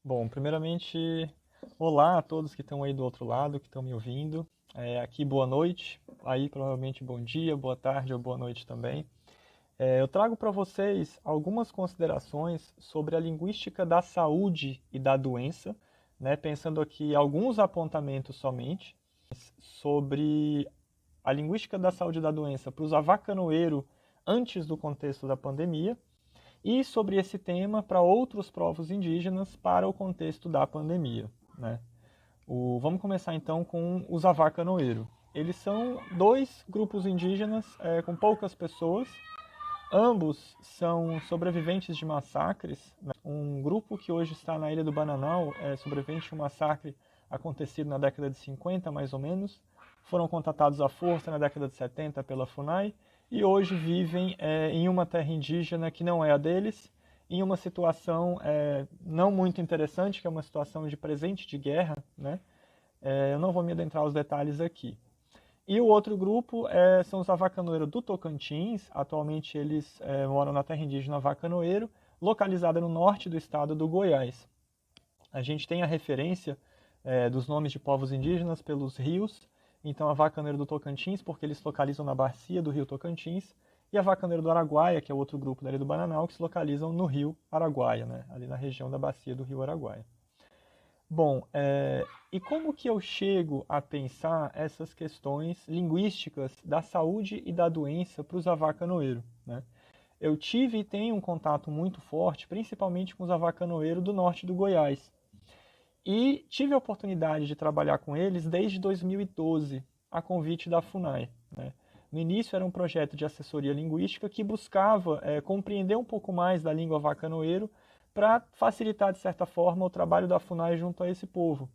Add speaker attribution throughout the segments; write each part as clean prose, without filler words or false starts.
Speaker 1: Bom, primeiramente, olá a todos que estão aí do outro lado, que estão me ouvindo. Aqui, boa noite. Aí, provavelmente, bom dia, boa tarde ou boa noite também. Eu trago para vocês algumas considerações sobre a linguística da saúde e da doença, né? Pensando aqui alguns apontamentos somente sobre a linguística da saúde e da doença para os avacanoeiro antes do contexto da pandemia e sobre esse tema para outros povos indígenas para o contexto da pandemia, né? Vamos começar então com os Avacanoeiro. Eles são dois grupos indígenas com poucas pessoas. Ambos são sobreviventes de massacres, né? Um grupo que hoje está na Ilha do Bananal é sobrevivente de um massacre acontecido na década de 50, mais ou menos. Foram contatados à força na década de 70 pela FUNAI e hoje vivem em uma terra indígena que não é a deles, em uma situação não muito interessante, que é uma situação de presente de guerra, né? Eu não vou me adentrar aos detalhes aqui. E o outro grupo são os Avacanoeiro do Tocantins. Atualmente eles moram na terra indígena Avacanoeiro, localizada no norte do estado do Goiás. A gente tem a referência dos nomes de povos indígenas pelos rios. Então, Avacanoeiro do Tocantins, porque eles se localizam na bacia do rio Tocantins, e Avacanoeiro do Araguaia, que é outro grupo da Ilha do Bananal, que se localizam no rio Araguaia, né? Ali na região da bacia do rio Araguaia. Bom, e como que eu chego a pensar essas questões linguísticas da saúde e da doença para os avacanoeiro, né? Eu tive e tenho um contato muito forte, principalmente com os avacanoeiro do norte do Goiás. E tive a oportunidade de trabalhar com eles desde 2012, a convite da FUNAI, né? No início era um projeto de assessoria linguística que buscava compreender um pouco mais da língua avacanoeiro para facilitar, de certa forma, o trabalho da FUNAI junto a esse povo.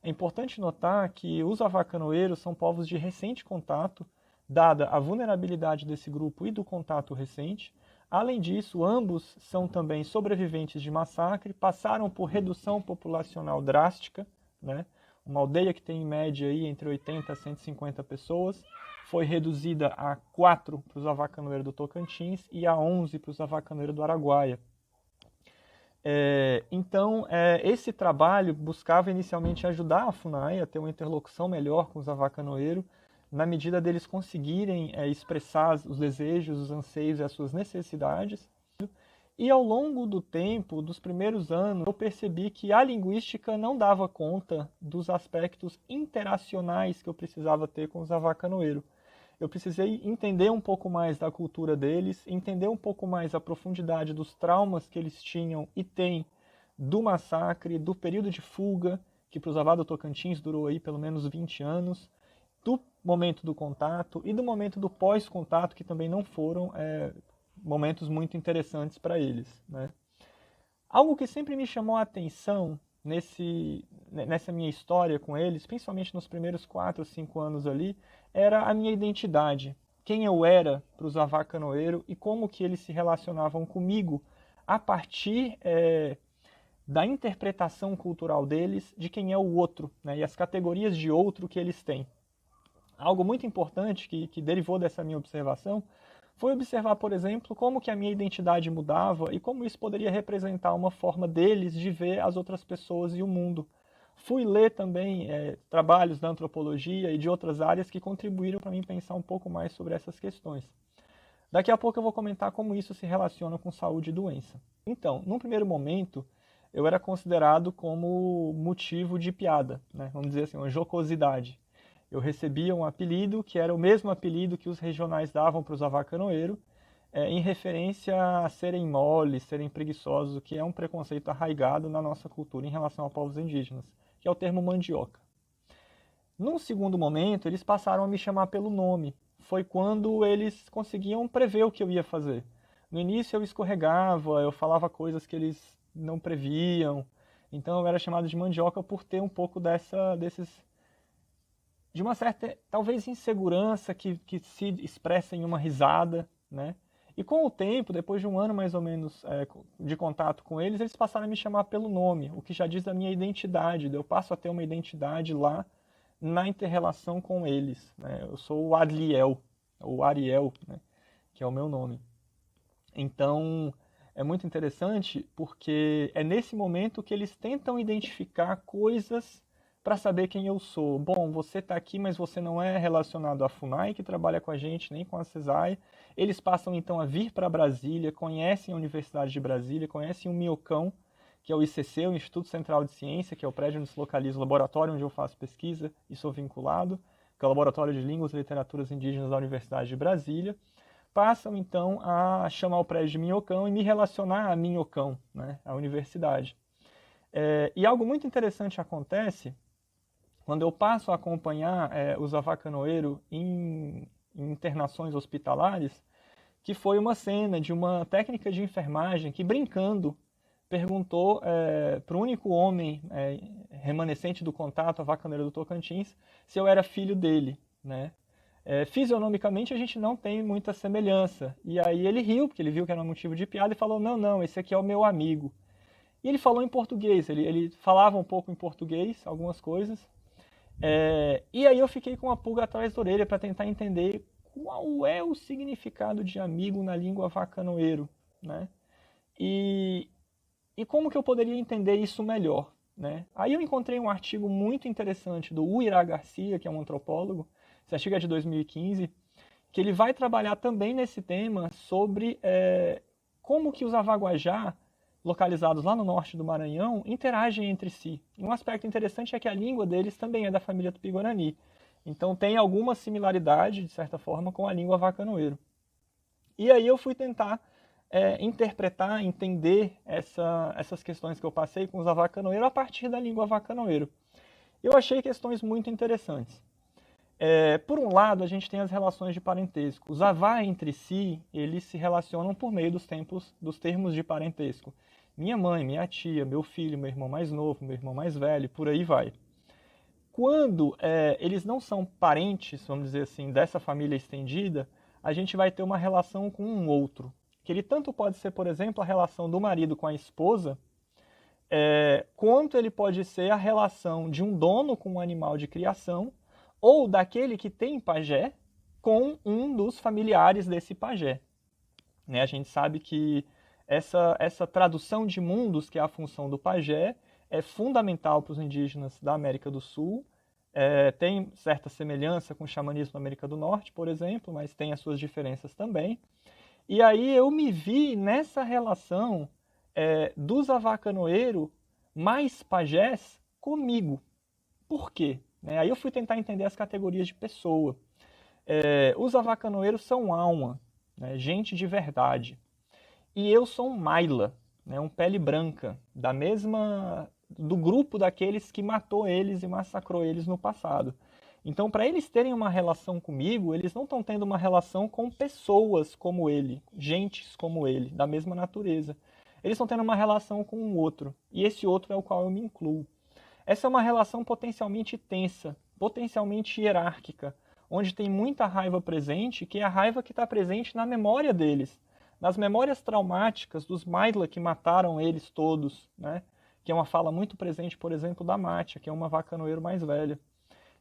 Speaker 1: É importante notar que os avacanoeiros são povos de recente contato, dada a vulnerabilidade desse grupo e do contato recente. Além disso, ambos são também sobreviventes de massacre, passaram por redução populacional drástica, né? Uma aldeia que tem em média aí entre 80 a 150 pessoas, foi reduzida a 4 para os avacanoeiros do Tocantins e a 11 para os avacanoeiros do Araguaia. Esse trabalho buscava inicialmente ajudar a FUNAI a ter uma interlocução melhor com os avacanoeiros, na medida deles conseguirem expressar os desejos, os anseios e as suas necessidades. E ao longo do tempo, dos primeiros anos, eu percebi que a linguística não dava conta dos aspectos interacionais que eu precisava ter com os avacanoeiros. Eu precisei entender um pouco mais da cultura deles, entender um pouco mais a profundidade dos traumas que eles tinham e têm do massacre, do período de fuga, que para os Avá do Tocantins durou aí pelo menos 20 anos, do momento do contato e do momento do pós-contato, que também não foram momentos muito interessantes para eles, né? Algo que sempre me chamou a atenção nessa minha história com eles, principalmente nos primeiros 4 ou 5 anos ali, era a minha identidade. Quem eu era para os avacanoeiros e como que eles se relacionavam comigo a partir da interpretação cultural deles de quem é o outro, né, e as categorias de outro que eles têm. Algo muito importante que derivou dessa minha observação foi observar, por exemplo, como que a minha identidade mudava e como isso poderia representar uma forma deles de ver as outras pessoas e o mundo. Fui ler também trabalhos da antropologia e de outras áreas que contribuíram para mim pensar um pouco mais sobre essas questões. Daqui a pouco eu vou comentar como isso se relaciona com saúde e doença. Então, num primeiro momento, eu era considerado como motivo de piada, né? Vamos dizer assim, uma jocosidade. Eu recebia um apelido que era o mesmo apelido que os regionais davam para os avacanoeiros, em referência a serem moles, serem preguiçosos, o que é um preconceito arraigado na nossa cultura em relação a povos indígenas, que é o termo mandioca. Num segundo momento, eles passaram a me chamar pelo nome. Foi quando eles conseguiam prever o que eu ia fazer. No início eu escorregava, eu falava coisas que eles não previam. Então eu era chamado de mandioca por ter um pouco de uma certa, talvez, insegurança que se expressa em uma risada, né? E com o tempo, depois de um ano mais ou menos de contato com eles, eles passaram a me chamar pelo nome, o que já diz da minha identidade. Eu passo a ter uma identidade lá na interrelação com eles, né? Eu sou o Adliel, ou Ariel, né? Que é o meu nome. Então, é muito interessante porque é nesse momento que eles tentam identificar coisas para saber quem eu sou. Bom, você está aqui, mas você não é relacionado à FUNAI, que trabalha com a gente, nem com a CESAI. Eles passam então a vir para Brasília, conhecem a Universidade de Brasília, conhecem o MIOCão, que é o ICC, o Instituto Central de Ciência, que é o prédio onde se localiza o laboratório onde eu faço pesquisa e sou vinculado, que é o Laboratório de Línguas e Literaturas Indígenas da Universidade de Brasília. Passam então a chamar o prédio de Minhocão e me relacionar a Minhocão, né, a universidade. E algo muito interessante acontece quando eu passo a acompanhar os avacanoeiros em internações hospitalares, que foi uma cena de uma técnica de enfermagem que, brincando, perguntou para o único homem remanescente do contato avacanoeiro do Tocantins se eu era filho dele, né? Fisionomicamente a gente não tem muita semelhança. E aí ele riu, porque ele viu que era um motivo de piada e falou, não, esse aqui é o meu amigo. E ele falou em português, ele falava um pouco em português, algumas coisas. E aí eu fiquei com uma pulga atrás da orelha para tentar entender qual é o significado de amigo na língua avacanoeiro, né? E como que eu poderia entender isso melhor, né? Aí eu encontrei um artigo muito interessante do Uirá Garcia, que é um antropólogo, esse artigo é de 2015, que ele vai trabalhar também nesse tema sobre como que os avaguajá, localizados lá no norte do Maranhão, interagem entre si. E um aspecto interessante é que a língua deles também é da família Tupi-Guarani. Então tem alguma similaridade, de certa forma, com a língua avacanoeiro. E aí eu fui tentar interpretar, entender essas questões que eu passei com os avacanoeiros a partir da língua avacanoeiro. Eu achei questões muito interessantes. Por um lado, a gente tem as relações de parentesco. Os avá entre si, eles se relacionam por meio dos termos de parentesco. Minha mãe, minha tia, meu filho, meu irmão mais novo, meu irmão mais velho, por aí vai. Quando eles não são parentes, vamos dizer assim, dessa família estendida, a gente vai ter uma relação com um outro. Que ele tanto pode ser, por exemplo, a relação do marido com a esposa, quanto ele pode ser a relação de um dono com um animal de criação, ou daquele que tem pajé com um dos familiares desse pajé. Né? A gente sabe que essa tradução de mundos, que é a função do pajé, é fundamental para os indígenas da América do Sul. Tem certa semelhança com o xamanismo da América do Norte, por exemplo, mas tem as suas diferenças também. E aí eu me vi nessa relação dos avacanoeiros mais pajés comigo. Por quê? Aí eu fui tentar entender as categorias de pessoa. Os avacanoeiros são alma, né, gente de verdade. E eu sou um maila, né, um pele branca, do grupo daqueles que matou eles e massacrou eles no passado. Então, para eles terem uma relação comigo, eles não estão tendo uma relação com pessoas como ele, gentes como ele, da mesma natureza. Eles estão tendo uma relação com um outro, e esse outro é o qual eu me incluo. Essa é uma relação potencialmente tensa, potencialmente hierárquica, onde tem muita raiva presente, que é a raiva que está presente na memória deles, nas memórias traumáticas dos Maila que mataram eles todos, né? Que é uma fala muito presente, por exemplo, da Mátia, que é uma avacanoeiro mais velha,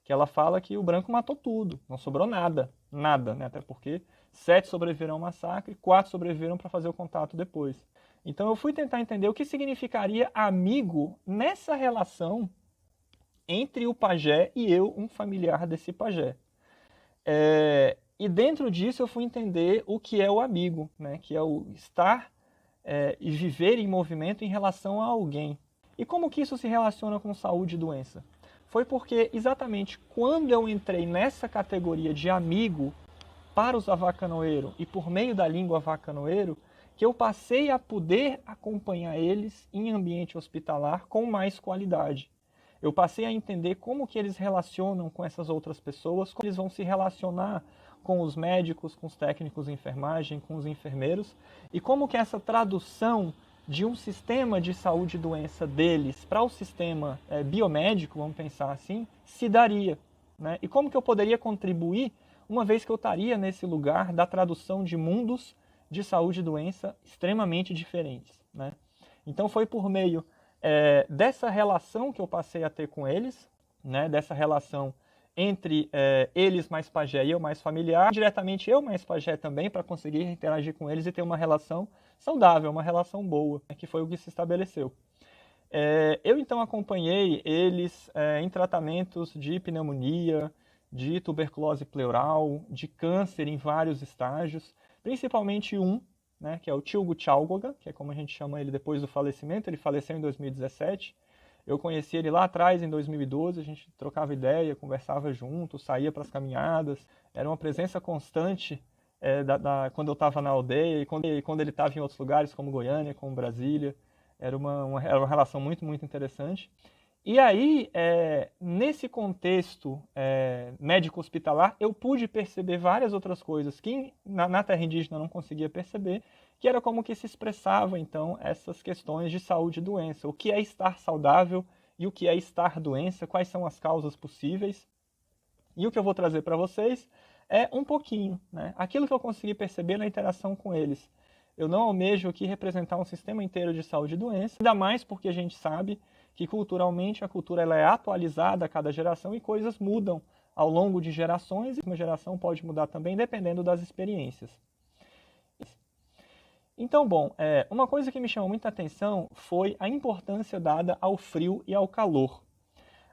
Speaker 1: que ela fala que o branco matou tudo, não sobrou nada, né? Até porque 7 sobreviveram ao massacre, 4 sobreviveram para fazer o contato depois. Então eu fui tentar entender o que significaria amigo nessa relação entre o pajé e eu, um familiar desse pajé. E dentro disso eu fui entender o que é o amigo, né? Que é o estar e viver em movimento em relação a alguém. E como que isso se relaciona com saúde e doença? Foi porque exatamente quando eu entrei nessa categoria de amigo para os avacanoeiros e por meio da língua avacanoeiro, que eu passei a poder acompanhar eles em ambiente hospitalar com mais qualidade. Eu passei a entender como que eles relacionam com essas outras pessoas, como eles vão se relacionar com os médicos, com os técnicos de enfermagem, com os enfermeiros, e como que essa tradução de um sistema de saúde e doença deles para o sistema biomédico, vamos pensar assim, se daria. Né? E como que eu poderia contribuir, uma vez que eu estaria nesse lugar da tradução de mundos de saúde e doença extremamente diferentes. Né? Então foi por meio dessa relação que eu passei a ter com eles, né? Dessa relação entre eles mais pajé e eu mais familiar, diretamente eu mais pajé também, para conseguir interagir com eles e ter uma relação saudável, uma relação boa, né, que foi o que se estabeleceu. Eu então acompanhei eles em tratamentos de pneumonia, de tuberculose pleural, de câncer em vários estágios, principalmente um, né, que é o Tilgo Chalgoga, que é como a gente chama ele depois do falecimento. Ele faleceu em 2017. Eu conheci ele lá atrás, em 2012, a gente trocava ideia, conversava junto, saía para as caminhadas, era uma presença constante quando eu estava na aldeia e quando ele estava em outros lugares, como Goiânia, como Brasília. Era uma relação muito, muito interessante. E aí, nesse contexto médico-hospitalar, eu pude perceber várias outras coisas que na terra indígena eu não conseguia perceber, que era como que se expressava, então, essas questões de saúde e doença. O que é estar saudável e o que é estar doença, quais são as causas possíveis. E o que eu vou trazer para vocês é um pouquinho, né? Aquilo que eu consegui perceber na interação com eles. Eu não almejo aqui representar um sistema inteiro de saúde e doença, ainda mais porque a gente sabe que culturalmente a cultura ela é atualizada a cada geração e coisas mudam ao longo de gerações, e uma geração pode mudar também dependendo das experiências. Então, bom, uma coisa que me chamou muita atenção foi a importância dada ao frio e ao calor.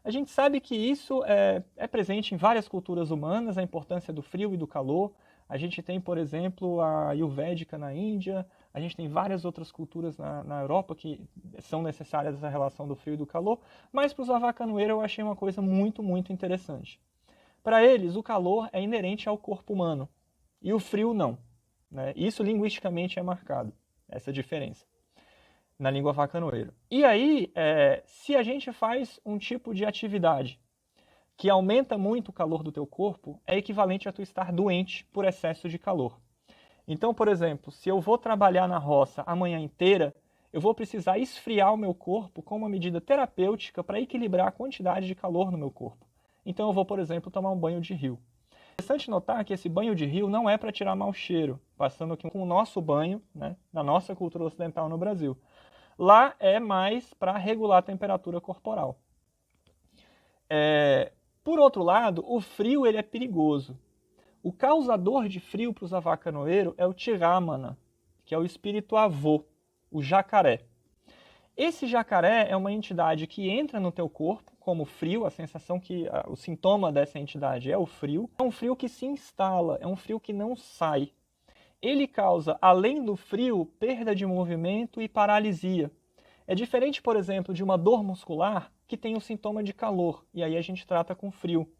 Speaker 1: A gente sabe que isso é presente em várias culturas humanas, a importância do frio e do calor. A gente tem, por exemplo, a Ayurvédica na Índia, a gente tem várias outras culturas na Europa que são necessárias essa relação do frio e do calor, mas para os Avacanoeira eu achei uma coisa muito, muito interessante. Para eles, o calor é inerente ao corpo humano e o frio não, né? Isso linguisticamente é marcado, essa diferença na língua avacanoeira. E aí, se a gente faz um tipo de atividade que aumenta muito o calor do teu corpo, é equivalente a tu estar doente por excesso de calor. Então, por exemplo, se eu vou trabalhar na roça a manhã inteira, eu vou precisar esfriar o meu corpo com uma medida terapêutica para equilibrar a quantidade de calor no meu corpo. Então eu vou, por exemplo, tomar um banho de rio. É interessante notar que esse banho de rio não é para tirar mau cheiro, passando aqui com o nosso banho, né, na nossa cultura ocidental no Brasil. Lá é mais para regular a temperatura corporal. Por outro lado, o frio ele é perigoso. O causador de frio para os avacanoeiros é o Tiramana, que é o espírito avô, o jacaré. Esse jacaré é uma entidade que entra no teu corpo como frio, a sensação que o sintoma dessa entidade é o frio. É um frio que se instala, é um frio que não sai. Ele causa, além do frio, perda de movimento e paralisia. É diferente, por exemplo, de uma dor muscular que tem o sintoma de calor, e aí a gente trata com frio.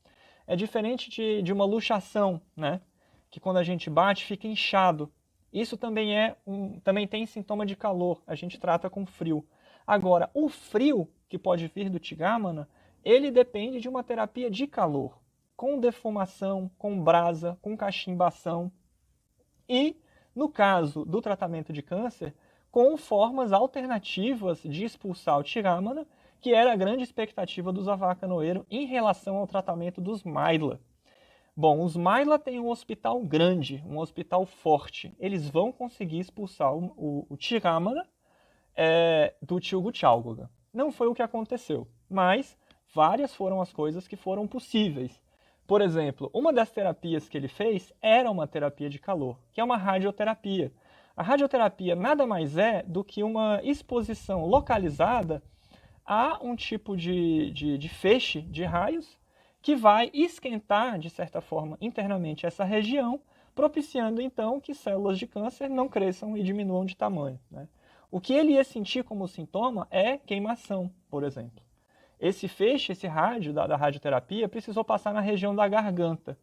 Speaker 1: É diferente de uma luxação, né? Que quando a gente bate fica inchado. Isso também tem sintoma de calor, a gente trata com frio. Agora, o frio, que pode vir do Tigamana, ele depende de uma terapia de calor, com defumação, com brasa, com cachimbação. E, no caso do tratamento de câncer, com formas alternativas de expulsar o Tiramana, que era a grande expectativa dos avacanoeiros em relação ao tratamento dos Maila. Bom, os Maila têm um hospital grande, um hospital forte. Eles vão conseguir expulsar o Tiramana do Tilgo Chalgoga. Não foi o que aconteceu, mas várias foram as coisas que foram possíveis. Por exemplo, uma das terapias que ele fez era uma terapia de calor, que é uma radioterapia. A radioterapia nada mais é do que uma exposição localizada a um tipo de feixe de raios que vai esquentar, de certa forma, internamente essa região, propiciando então que células de câncer não cresçam e diminuam de tamanho, né? O que ele ia sentir como sintoma é queimação, por exemplo. Esse feixe, esse rádio da radioterapia, precisou passar na região da garganta.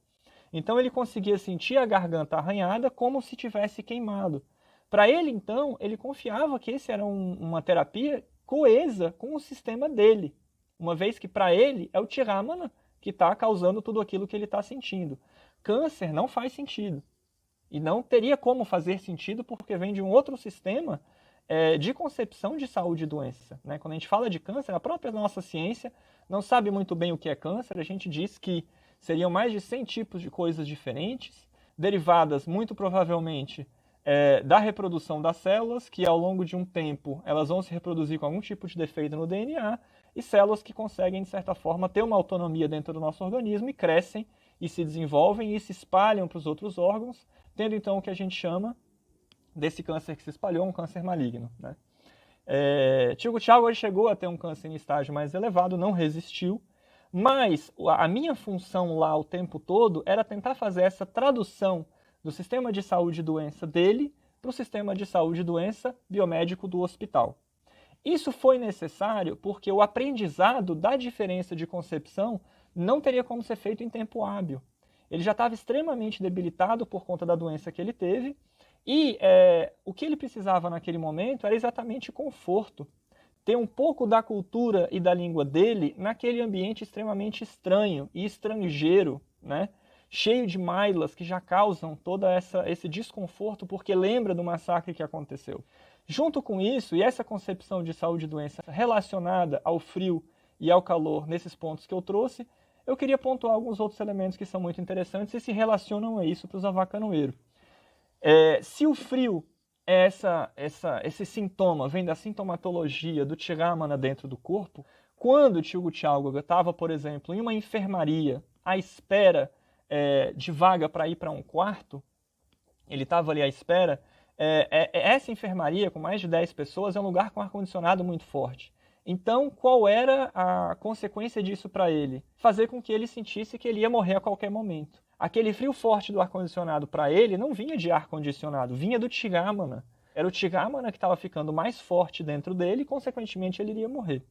Speaker 1: Então ele conseguia sentir a garganta arranhada como se tivesse queimado. Para ele, então, ele confiava que esse era uma terapia coesa com o sistema dele, uma vez que para ele é o Tiramana que está causando tudo aquilo que ele está sentindo. Câncer não faz sentido. E não teria como fazer sentido porque vem de um outro sistema de concepção de saúde e doença, né? Quando a gente fala de câncer, a própria nossa ciência não sabe muito bem o que é câncer. A gente diz que seriam mais de 100 tipos de coisas diferentes, derivadas muito provavelmente da reprodução das células, que ao longo de um tempo elas vão se reproduzir com algum tipo de defeito no DNA, e células que conseguem, de certa forma, ter uma autonomia dentro do nosso organismo e crescem e se desenvolvem e se espalham para os outros órgãos, tendo então o que a gente chama desse câncer que se espalhou, um câncer maligno, né? Tio Thiago chegou a ter um câncer em estágio mais elevado, não resistiu, mas a minha função lá o tempo todo era tentar fazer essa tradução do sistema de saúde e doença dele para o sistema de saúde e doença biomédico do hospital. Isso foi necessário porque o aprendizado da diferença de concepção não teria como ser feito em tempo hábil. Ele já estava extremamente debilitado por conta da doença que ele teve e o que ele precisava naquele momento era exatamente conforto. Ter um pouco da cultura e da língua dele naquele ambiente extremamente estranho e estrangeiro, né? Cheio de mailas que já causam todo esse desconforto porque lembra do massacre que aconteceu. Junto com isso, e essa concepção de saúde e doença relacionada ao frio e ao calor nesses pontos que eu trouxe, eu queria pontuar alguns outros elementos que são muito interessantes e se relacionam a isso para os avacanoeiros. Se o frio, esse sintoma vem da sintomatologia do Tirâmana dentro do corpo, quando o tio Thiago estava, por exemplo, em uma enfermaria à espera de vaga para ir para um quarto, ele estava ali à espera, essa enfermaria com mais de 10 pessoas é um lugar com ar-condicionado muito forte. Então, qual era a consequência disso para ele? Fazer com que ele sentisse que ele ia morrer a qualquer momento. Aquele frio forte do ar-condicionado para ele não vinha de ar-condicionado, vinha do Tirâmana. Era o Tirâmana que estava ficando mais forte dentro dele e, consequentemente, ele iria morrer.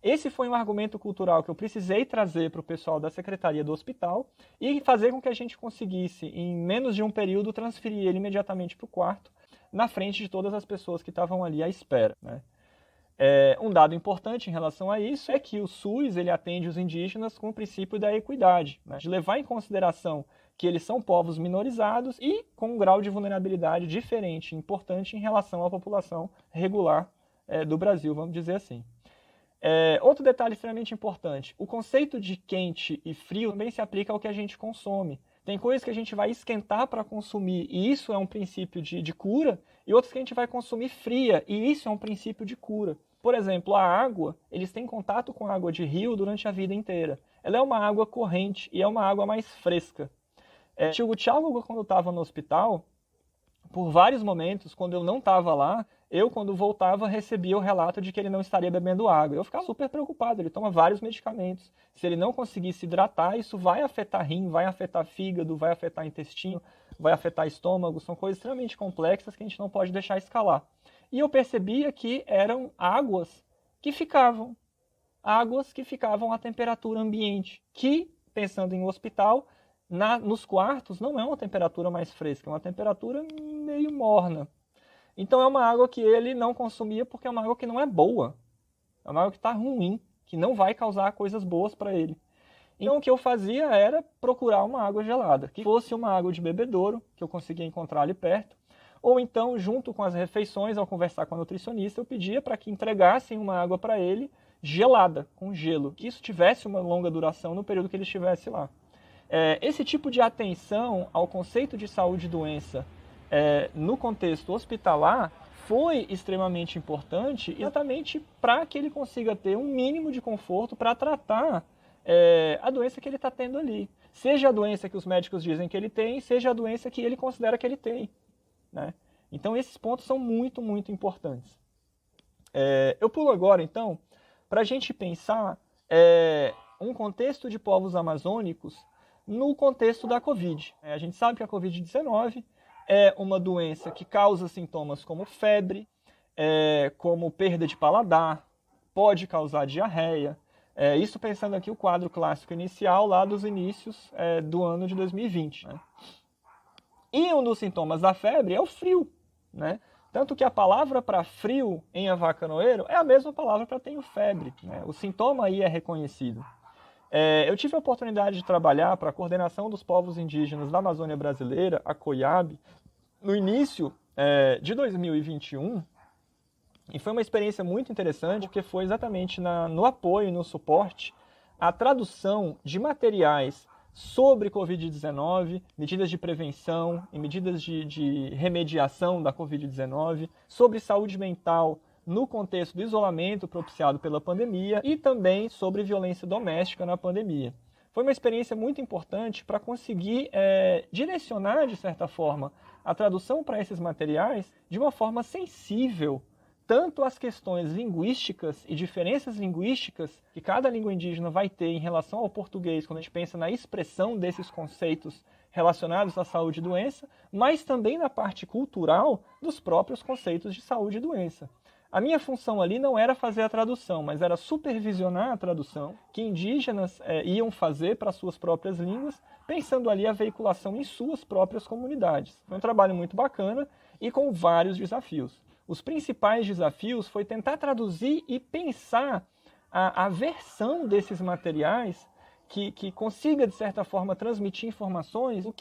Speaker 1: Esse foi um argumento cultural que eu precisei trazer para o pessoal da secretaria do hospital e fazer com que a gente conseguisse, em menos de um período, transferir ele imediatamente para o quarto, na frente de todas as pessoas que estavam ali à espera, né? Um dado importante em relação a isso é que o SUS ele atende os indígenas com o princípio da equidade, né? De levar em consideração que eles são povos minorizados e com um grau de vulnerabilidade diferente, importante em relação à população regular do Brasil, vamos dizer assim. Outro detalhe extremamente importante, o conceito de quente e frio também se aplica ao que a gente consome. Tem coisas que a gente vai esquentar para consumir e isso é um princípio de cura, e outras que a gente vai consumir fria e isso é um princípio de cura. Por exemplo, a água, eles têm contato com a água de rio durante a vida inteira. Ela é uma água corrente e é uma água mais fresca. Tio Thiago, quando estava no hospital, por vários momentos, quando eu não estava lá, eu, quando voltava, recebia o relato de que ele não estaria bebendo água. Eu ficava super preocupado, ele toma vários medicamentos. Se ele não conseguir se hidratar, isso vai afetar rim, vai afetar fígado, vai afetar intestino, vai afetar estômago. São coisas extremamente complexas que a gente não pode deixar escalar. E eu percebia que eram águas que ficavam à temperatura ambiente, que, pensando em um hospital, nos quartos não é uma temperatura mais fresca, é uma temperatura meio morna. Então é uma água que ele não consumia porque é uma água que não é boa. É uma água que está ruim, que não vai causar coisas boas para ele. Então o que eu fazia era procurar uma água gelada, que fosse uma água de bebedouro, que eu conseguia encontrar ali perto. Ou então, junto com as refeições, ao conversar com a nutricionista, eu pedia para que entregassem uma água para ele gelada, com gelo, que isso tivesse uma longa duração no período que ele estivesse lá. Esse tipo de atenção ao conceito de saúde e doença no contexto hospitalar foi extremamente importante exatamente para que ele consiga ter um mínimo de conforto para tratar a doença que ele está tendo ali. Seja a doença que os médicos dizem que ele tem, seja a doença que ele considera que ele tem, né? Então esses pontos são muito, muito importantes. Eu pulo agora, então, para a gente pensar um contexto de povos amazônicos no contexto da Covid. A gente sabe que a Covid-19 é uma doença que causa sintomas como febre, como perda de paladar, pode causar diarreia. Isso pensando aqui o quadro clássico inicial lá dos inícios do ano de 2020. Né? E um dos sintomas da febre é o frio. Né? Tanto que a palavra para frio em avacanoeiro é a mesma palavra para tenho febre. Né? O sintoma aí é reconhecido. Eu tive a oportunidade de trabalhar para a coordenação dos povos indígenas da Amazônia Brasileira, a COIAB, no início de 2021, e foi uma experiência muito interessante, porque foi exatamente no apoio e no suporte à tradução de materiais sobre Covid-19, medidas de prevenção e medidas de remediação da Covid-19, sobre saúde mental, no contexto do isolamento propiciado pela pandemia e também sobre violência doméstica na pandemia. Foi uma experiência muito importante para conseguir direcionar, de certa forma, a tradução para esses materiais de uma forma sensível, tanto às questões linguísticas e diferenças linguísticas que cada língua indígena vai ter em relação ao português, quando a gente pensa na expressão desses conceitos relacionados à saúde e doença, mas também na parte cultural dos próprios conceitos de saúde e doença. A minha função ali não era fazer a tradução, mas era supervisionar a tradução que indígenas iam fazer para suas próprias línguas, pensando ali a veiculação em suas próprias comunidades. Foi um trabalho muito bacana e com vários desafios. Os principais desafios foi tentar traduzir e pensar a versão desses materiais que consiga, de certa forma, transmitir informações do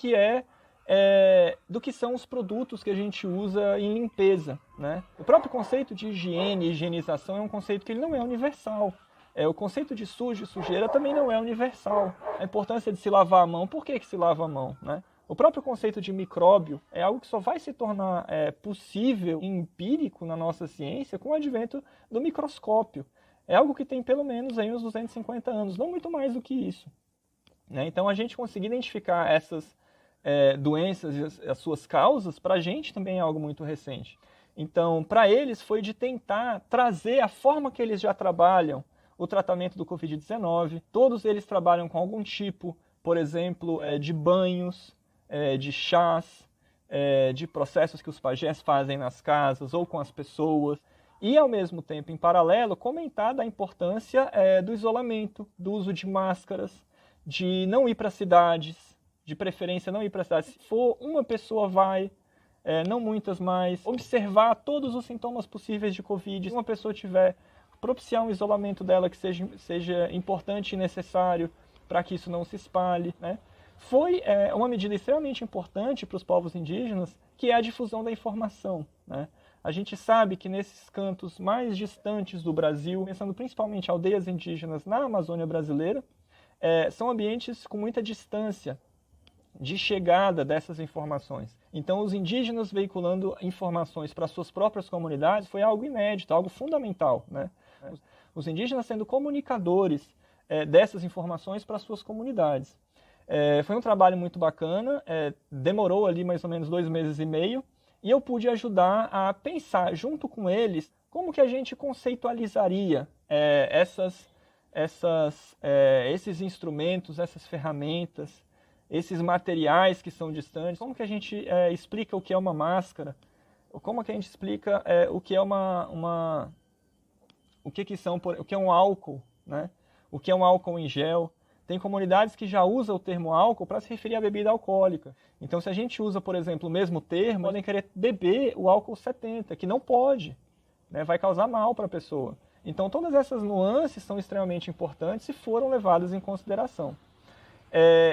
Speaker 1: que são os produtos que a gente usa em limpeza, né? O próprio conceito de higiene e higienização é um conceito que ele não é universal. O conceito de sujo e sujeira também não é universal. A importância de se lavar a mão, por que se lava a mão, né? O próprio conceito de micróbio é algo que só vai se tornar possível e empírico na nossa ciência com o advento do microscópio. É algo que tem pelo menos aí uns 250 anos, não muito mais do que isso, né? Então a gente conseguir identificar essas doenças e as suas causas, para a gente também é algo muito recente. Então, para eles foi de tentar trazer a forma que eles já trabalham o tratamento do Covid-19. Todos eles trabalham com algum tipo, por exemplo, de banhos, de chás, de processos que os pajés fazem nas casas ou com as pessoas. E, ao mesmo tempo, em paralelo, comentar da importância do isolamento, do uso de máscaras, de não ir para cidades, de preferência não ir para cidades. Se for uma pessoa, vai, não muitas mais. Observar todos os sintomas possíveis de Covid. Se uma pessoa tiver, propiciar um isolamento dela que seja importante e necessário para que isso não se espalhe, né? Foi uma medida extremamente importante para os povos indígenas, que é a difusão da informação, né? A gente sabe que nesses cantos mais distantes do Brasil, pensando principalmente em aldeias indígenas na Amazônia brasileira, são ambientes com muita distância de chegada dessas informações. Então, os indígenas veiculando informações para suas próprias comunidades foi algo inédito, algo fundamental, né? Os indígenas sendo comunicadores dessas informações para suas comunidades. Foi um trabalho muito bacana, demorou ali mais ou menos 2 meses e meio, e eu pude ajudar a pensar junto com eles como que a gente conceitualizaria esses instrumentos, essas ferramentas, esses materiais que são distantes, como que a gente explica o que é uma máscara, como que a gente explica o que é o que é um álcool, né? O que é um álcool em gel. Tem comunidades que já usam o termo álcool para se referir à bebida alcoólica. Então, se a gente usa, por exemplo, o mesmo termo, podem querer beber o álcool 70, que não pode, né? Vai causar mal para a pessoa. Então, todas essas nuances são extremamente importantes e foram levadas em consideração.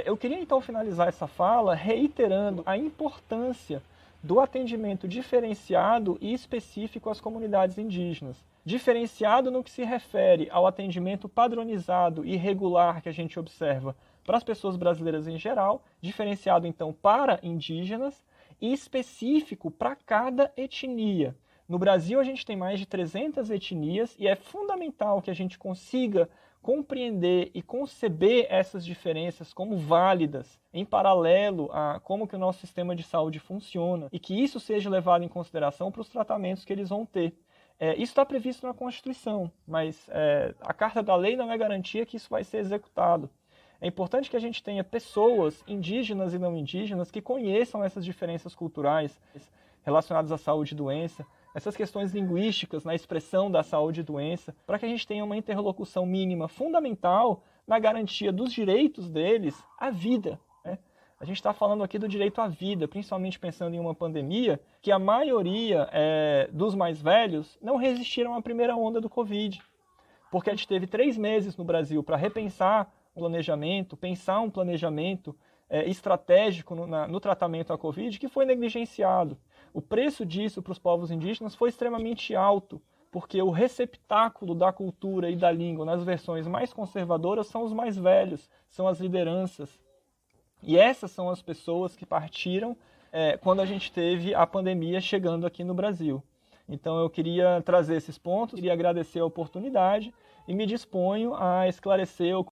Speaker 1: Eu queria, então, finalizar essa fala reiterando a importância do atendimento diferenciado e específico às comunidades indígenas. Diferenciado no que se refere ao atendimento padronizado e regular que a gente observa para as pessoas brasileiras em geral, diferenciado, então, para indígenas e específico para cada etnia. No Brasil, a gente tem mais de 300 etnias e é fundamental que a gente consiga compreender e conceber essas diferenças como válidas, em paralelo a como que o nosso sistema de saúde funciona, e que isso seja levado em consideração para os tratamentos que eles vão ter. Isso está previsto na Constituição, mas a Carta da Lei não é garantia que isso vai ser executado. É importante que a gente tenha pessoas indígenas e não indígenas que conheçam essas diferenças culturais relacionadas à saúde e doença, essas questões linguísticas na expressão da saúde e doença, para que a gente tenha uma interlocução mínima fundamental na garantia dos direitos deles à vida, né? A gente está falando aqui do direito à vida, principalmente pensando em uma pandemia, que a maioria dos mais velhos não resistiram à primeira onda do Covid, porque a gente teve 3 meses no Brasil para repensar o planejamento, pensar um planejamento estratégico no tratamento à Covid, que foi negligenciado. O preço disso para os povos indígenas foi extremamente alto, porque o receptáculo da cultura e da língua nas versões mais conservadoras são os mais velhos, são as lideranças. E essas são as pessoas que partiram quando a gente teve a pandemia chegando aqui no Brasil. Então eu queria trazer esses pontos, queria agradecer a oportunidade e me disponho a esclarecer